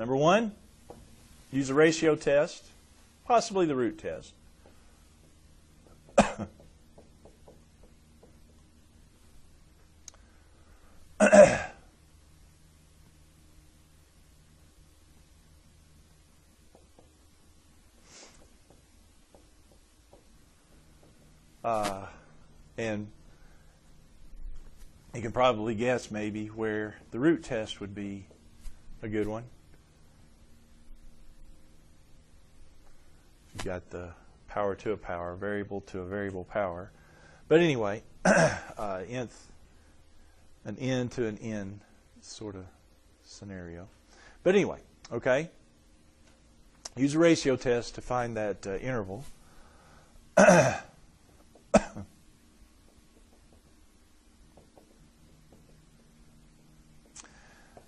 Number one, use a ratio test, possibly the root test. And you can probably guess maybe where the root test would be a good one. You've got the power to a power, variable to a variable power. But anyway, an n to an n sort of scenario. But anyway, okay. Use a ratio test to find that interval.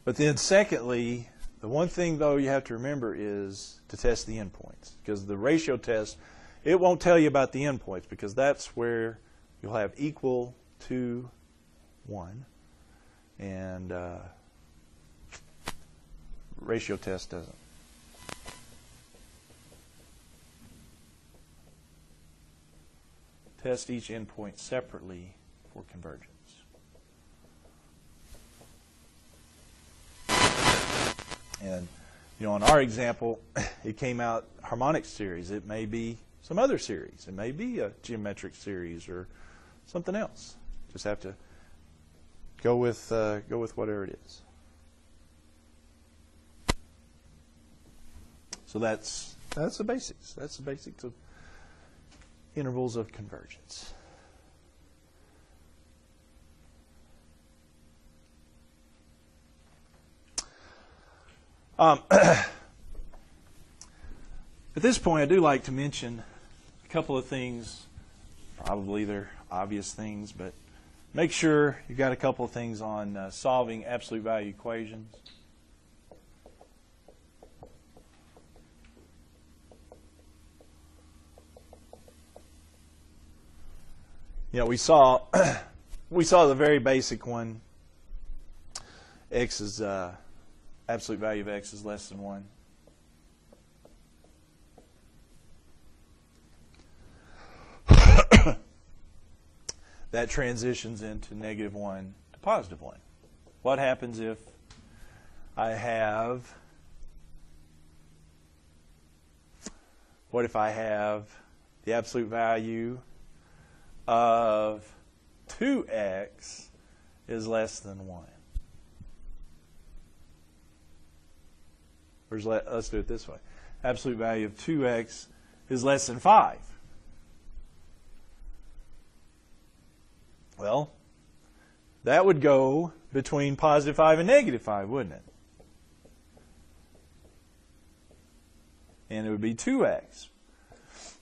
But then secondly, the one thing though you have to remember is to test the endpoints. Because the ratio test, it won't tell you about the endpoints because that's where you'll have equal to 1. And ratio test doesn't. Test each endpoint separately for convergence. And in our example, it came out harmonic series. It may be some other series. It may be a geometric series or something else. Just have to go with whatever it is. So that's the basics. That's the basics of intervals of convergence. At this point, I do like to mention a couple of things. Probably they're obvious things, but make sure you've got a couple of things on solving absolute value equations. We saw the very basic one. X is absolute value of x is less than 1. That transitions into -1 to +1. What happens if I have the absolute value of 2x is less than 1? Let's do it this way. Absolute value of 2x is less than 5. Well, that would go between +5 and -5, wouldn't it? And it would be 2x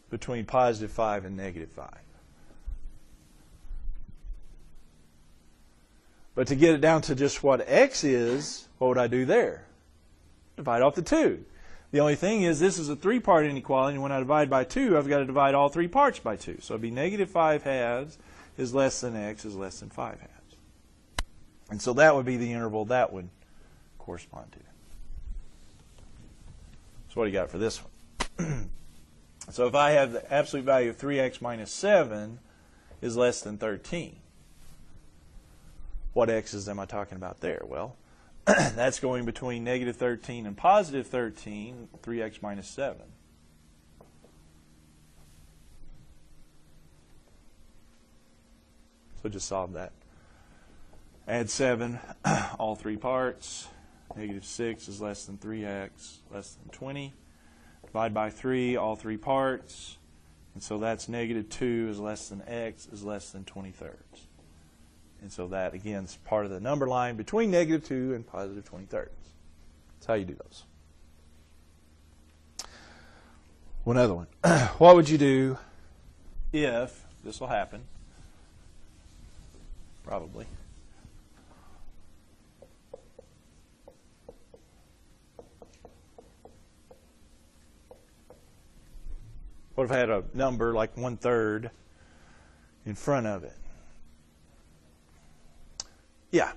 between +5 and -5. But to get it down to just what x is, what would I do there? Divide off the 2. The only thing is this is a 3-part inequality, and when I divide by 2, I've got to divide all 3 parts by 2. So it'd be -5 halves is less than x is less than 5 halves. And so that would be the interval that would correspond to. So what do you got for this one? So if I have the absolute value of 3x minus 7 is less than 13, what x's am I talking about there? Well, that's going between -13 and +13, 3x minus 7. So just solve that. Add 7, all 3 parts. -6 is less than 3x, less than 20. Divide by 3, all 3 parts. And so that's -2 is less than x is less than 20/3. And so that, again, is part of the number line between -2 and +20/3. That's how you do those. One other one. What would you do if, this will happen, probably, what if I had a number like 1/3 in front of it? Yeah.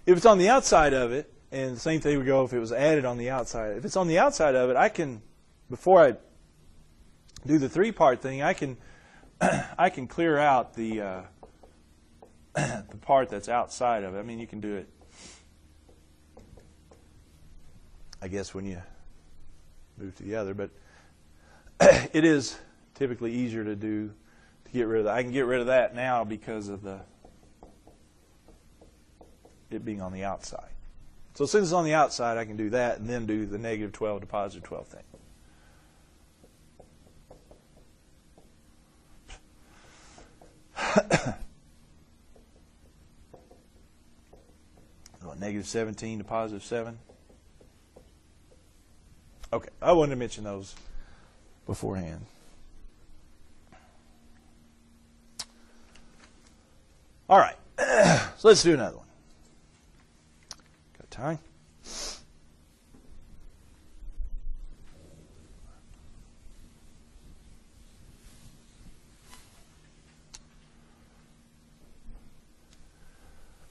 If it's on the outside of it, And the same thing would go if it was added on the outside. If it's on the outside of it, I can, before I do the 3-part thing, I can clear out the the part that's outside of it. I mean, you can do it, I guess, when you move to the other, but it is typically easier to get rid of that. I can get rid of that now because of it being on the outside. So since it's on the outside, I can do that and then do the negative 12 to positive 12 thing. Negative 17 to positive 7. Okay, I wanted to mention those beforehand. All right, so let's do another one. Got time?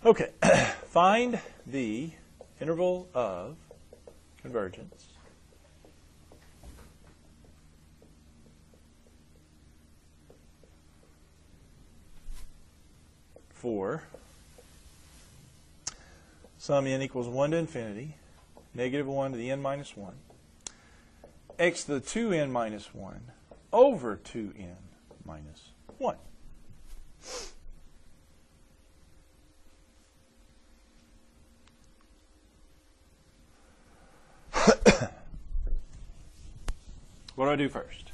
Okay, find the interval of convergence for sum n equals 1 to infinity, negative 1 to the n minus 1, x to the 2n minus 1 over 2n minus 1. What do I do first?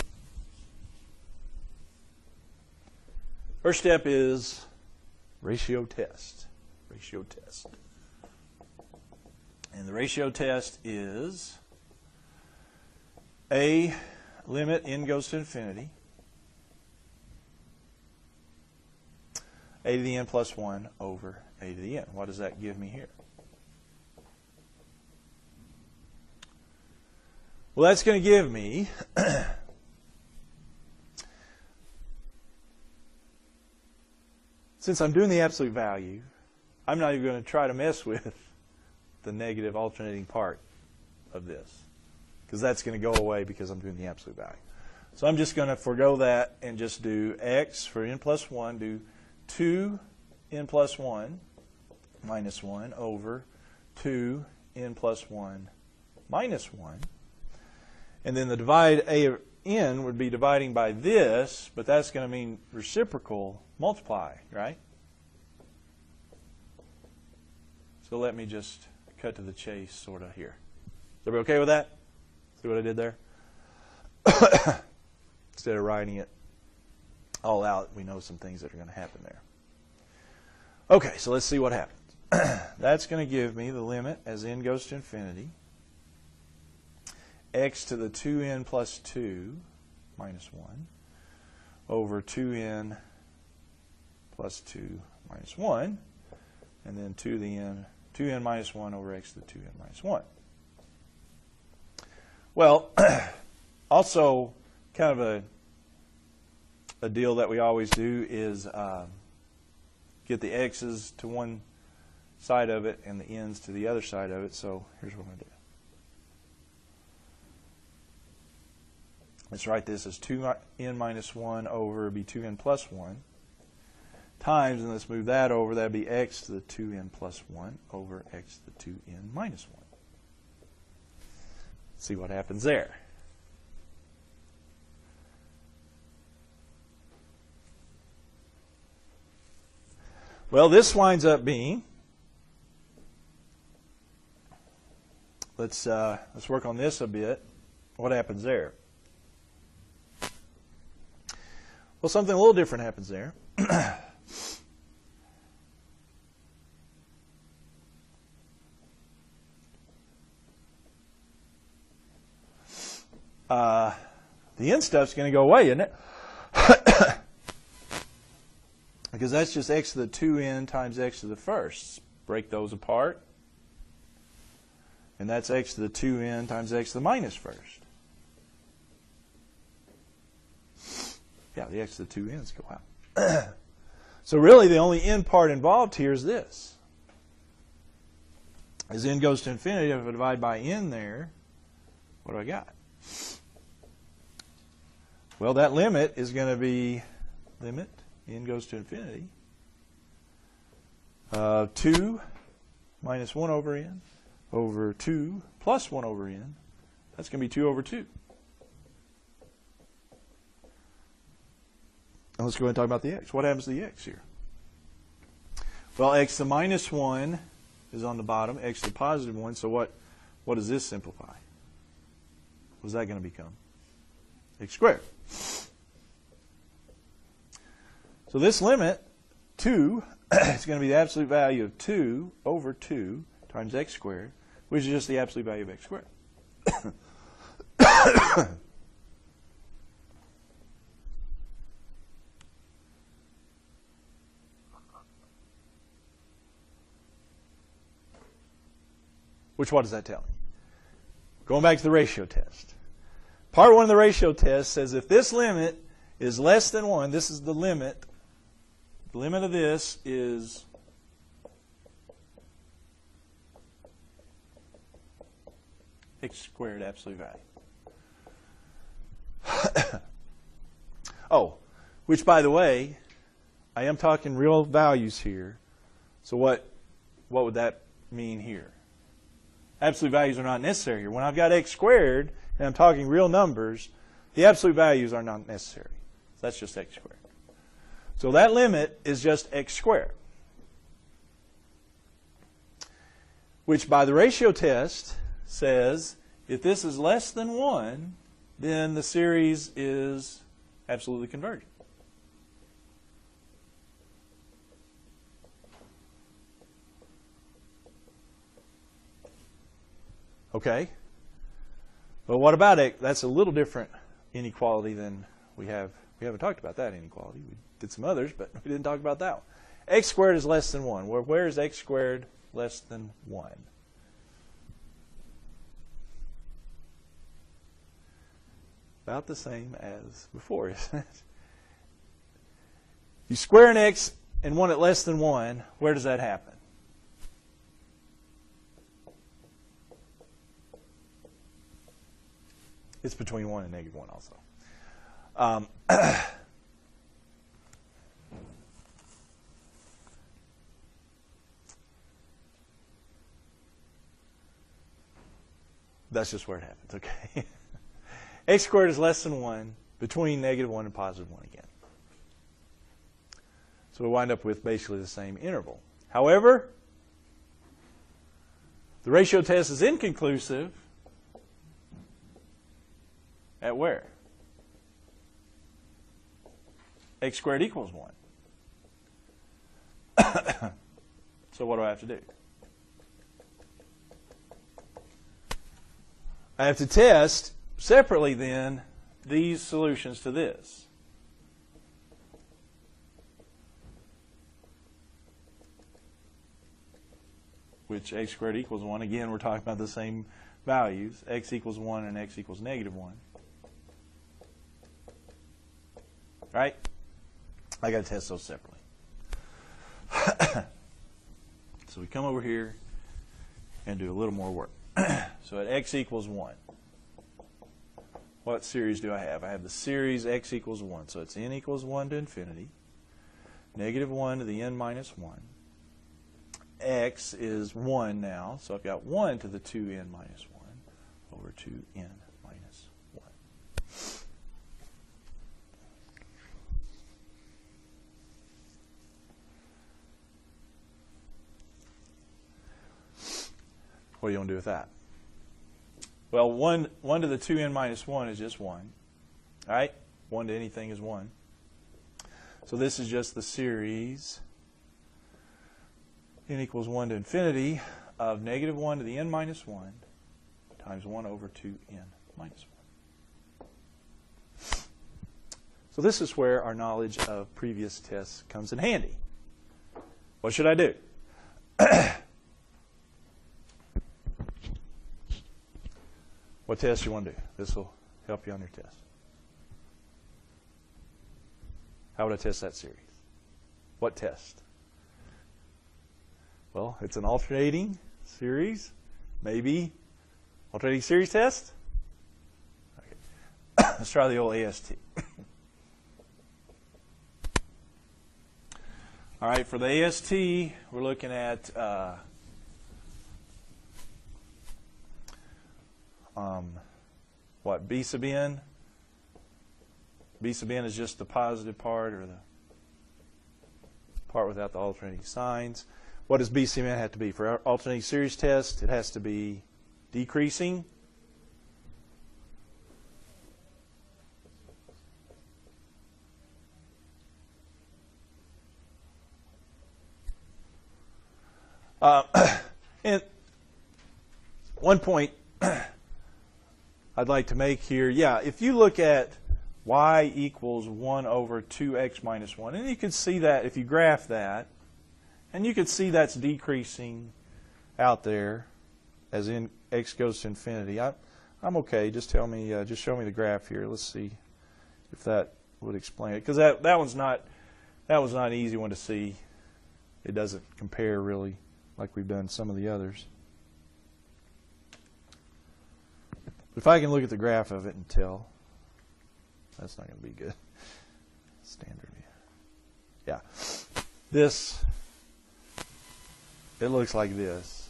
First step is ratio test. Ratio test. And the ratio test is a limit n goes to infinity, a to the n plus 1 over a to the n. What does that give me here? Well, that's going to give me since I'm doing the absolute value, I'm not even going to try to mess with the negative alternating part of this, because that's going to go away because I'm doing the absolute value. So I'm just going to forego that and just do x for n plus 1, do 2n plus 1 minus 1 over 2n plus 1 minus 1. And then the divide a of n would be dividing by this, but that's going to mean reciprocal multiply, right? So let me just cut to the chase sort of here. Is everybody okay with that? See what I did there? Instead of writing it all out, we know some things that are going to happen there. Okay, so let's see what happens. That's going to give me the limit as n goes to infinity, x to the 2n plus 2 minus 1 over 2n plus 2 minus 1, and then 2n minus 1 over x to the 2n minus 1. Well, also kind of a deal that we always do is get the x's to one side of it and the n's to the other side of it. So here's what I'm going to do. Let's write this as 2n minus 1 over be 2n plus 1 times, and let's move that over. That would be x to the 2n plus 1 over x to the 2n minus 1. Let's see what happens there. Well, this winds up being, let's work on this a bit. What happens there? Well, something a little different happens there. The n stuff's going to go away, isn't it? Because that's just x to the 2n times x to the first. Break those apart. And that's x to the 2n times x to the minus first. Yeah, the x to the 2n's go out. So really the only n part involved here is this. as n goes to infinity, if I divide by n there, what do I got? Well, that limit is going to be limit n goes to infinity. 2 minus 1 over n over 2 plus 1 over n. That's going to be 2 over 2. Now let's go ahead and talk about the x. What happens to the x here? Well, x to the minus 1 is on the bottom, x to the positive 1. So what does this simplify? What is that going to become? X squared. So this limit, 2, is going to be the absolute value of 2 over 2 times x squared, which is just the absolute value of x squared. Which, what does that tell me? Going back to the ratio test. Part 1 of the ratio test says if this limit is less than 1, this is the limit. The limit of this is x squared absolute value. Oh, which, by the way, I am talking real values here. So what would that mean here? Absolute values are not necessary here. When I've got x squared and I'm talking real numbers, the absolute values are not necessary. So that's just x squared. So that limit is just x squared. Which by the ratio test says if this is less than 1, then the series is absolutely convergent. Okay. But what about x? That's a little different inequality than we have. We haven't talked about that inequality. We did some others, but we didn't talk about that one. X squared is less than 1. Where is x squared less than 1? About the same as before, isn't it? You square an x and want it less than 1, where does that happen? It's between 1 and negative 1 also. That's just where it happens, okay? X squared is less than 1 between negative 1 and positive 1 again. So we wind up with basically the same interval. However, the ratio test is inconclusive at where? X squared equals 1. So what do I have to do? I have to test separately then these solutions to this. Which x squared equals 1. Again, we're talking about the same values. X equals 1 and x equals negative 1. Right? I got to test those separately. So we come over here and do a little more work. So at x equals 1, what series do I have? I have the series x equals 1. So it's n equals 1 to infinity, negative 1 to the n minus 1. X is 1 now, so I've got 1 to the 2n minus 1 over 2n minus 1. What do you want to do with that? Well, 1 to the 2n minus 1 is just 1. All right? 1 to anything is 1. So this is just the series n equals 1 to infinity of negative 1 to the n minus 1 times 1 over 2n minus 1. So this is where our knowledge of previous tests comes in handy. What should I do? What test do you want to do? This will help you on your test. How would I test that series? What test? Well, it's an alternating Series? Maybe. Alternating series test? Okay. Let's try the old AST. All right, for the AST, we're looking at what, B sub n? B sub n is just the positive part, or the part without the alternating signs. What does B sub n have to be? For our alternating series test, it has to be decreasing. And one point I'd like to make here, yeah, if you look at y equals 1 over 2x minus 1, and you can see that if you graph that, and you can see that's decreasing out there as in x goes to infinity. I'm okay. Just tell me, just show me the graph here. Let's see if that would explain it, because that was not an easy one to see. It doesn't compare really like we've done some of the others. If I can look at the graph of it and tell, that's not going to be good. Standard view. Yeah. This, it looks like this.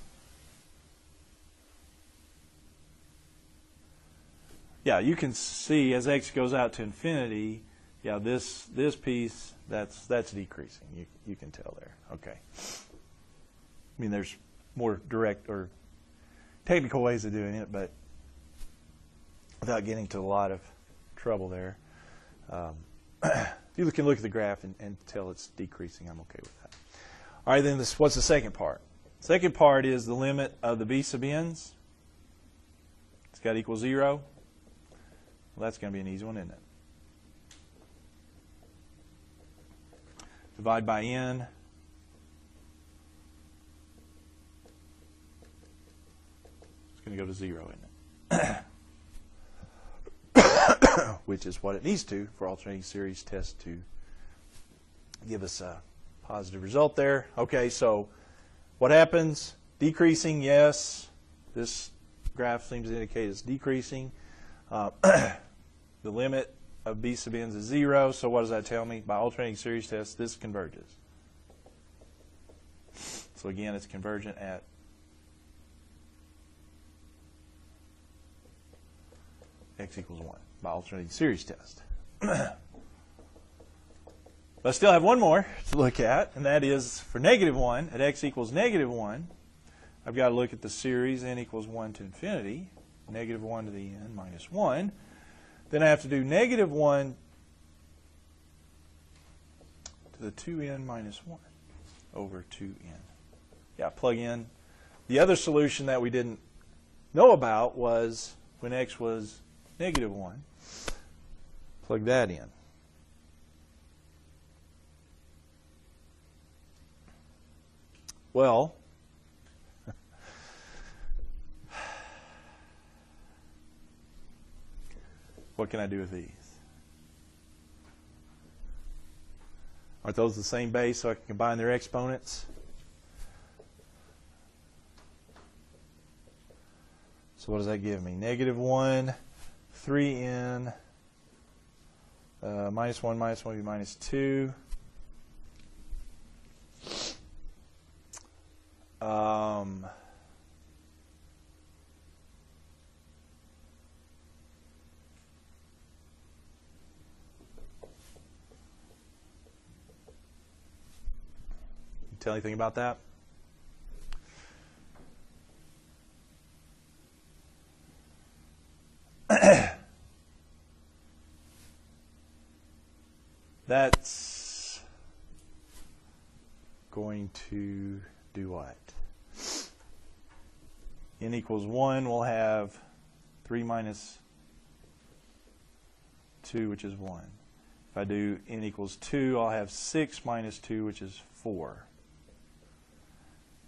Yeah, you can see as x goes out to infinity, yeah, this piece, that's decreasing. You can tell there. Okay. I mean, there's more direct or technical ways of doing it, but without getting to a lot of trouble there. You can look at the graph and tell it's decreasing. I'm okay with that. All right, then what's the second part? Second part is the limit of the b sub n's. It's got to equal 0. Well, that's going to be an easy one, isn't it? Divide by n. It's going to go to 0, isn't it? Which is what it needs to for alternating series test to give us a positive result there. Okay, so what happens? Decreasing, yes. This graph seems to indicate it's decreasing. The limit of b sub n is 0, so what does that tell me? By alternating series test, this converges. So again, it's convergent at x equals 1 by alternating series test. But I still have one more to look at, and that is for negative 1 at x equals negative 1. I've got to look at the series n equals 1 to infinity, negative 1 to the n minus 1. Then I have to do negative 1 to the 2n minus 1 over 2n. Yeah, plug in. The other solution that we didn't know about was when x was negative 1. Plug that in. Well, what can I do with these? Aren't those the same base so I can combine their exponents? So what does that give me? Negative 1, 3n, minus 1 would be minus 2. Tell anything about that? That's going to do what? N equals 1, we'll have 3 minus 2, which is 1. If I do n equals 2, I'll have 6 minus 2, which is 4.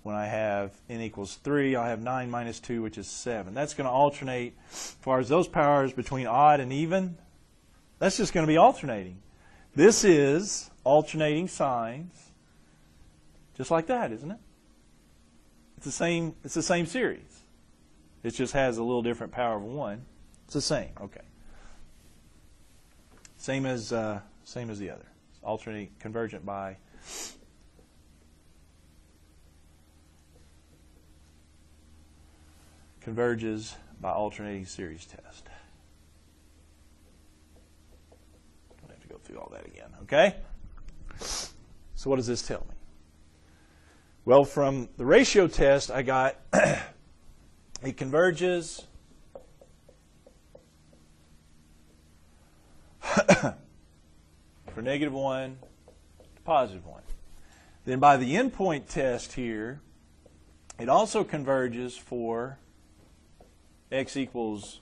When I have n equals 3, I'll have 9 minus 2, which is 7. That's going to alternate. As far as those powers between odd and even, that's just going to be alternating. This is alternating signs, just like that, isn't it? It's the same series. It just has a little different power of 1. It's the same. Okay. Same as the other. Alternating convergent by converges by alternating series test. Don't have to go through all that again. Okay? So what does this tell me? Well, from the ratio test, I got it converges for -1 to +1. Then by the endpoint test here, it also converges for x equals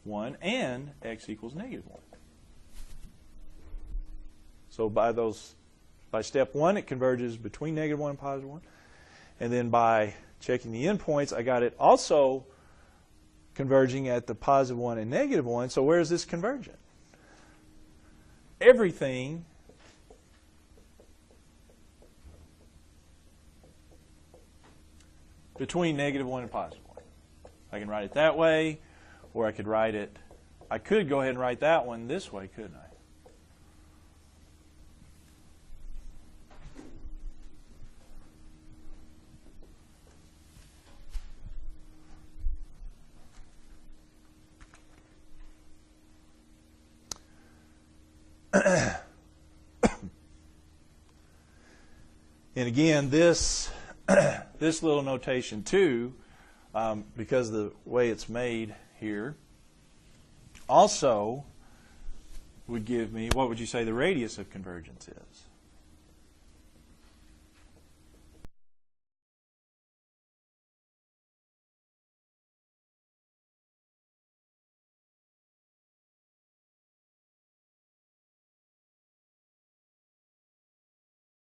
1 and x equals -1. So by step 1, it converges between -1 and +1. And then by checking the endpoints, I got it also converging at the +1 and -1. So where is this convergent? Everything between -1 and +1. I can write it that way, or I could write it, I could go ahead and write that one this way, couldn't I? And again, this little notation too, because of the way it's made here, also would give me, what would you say the radius of convergence is?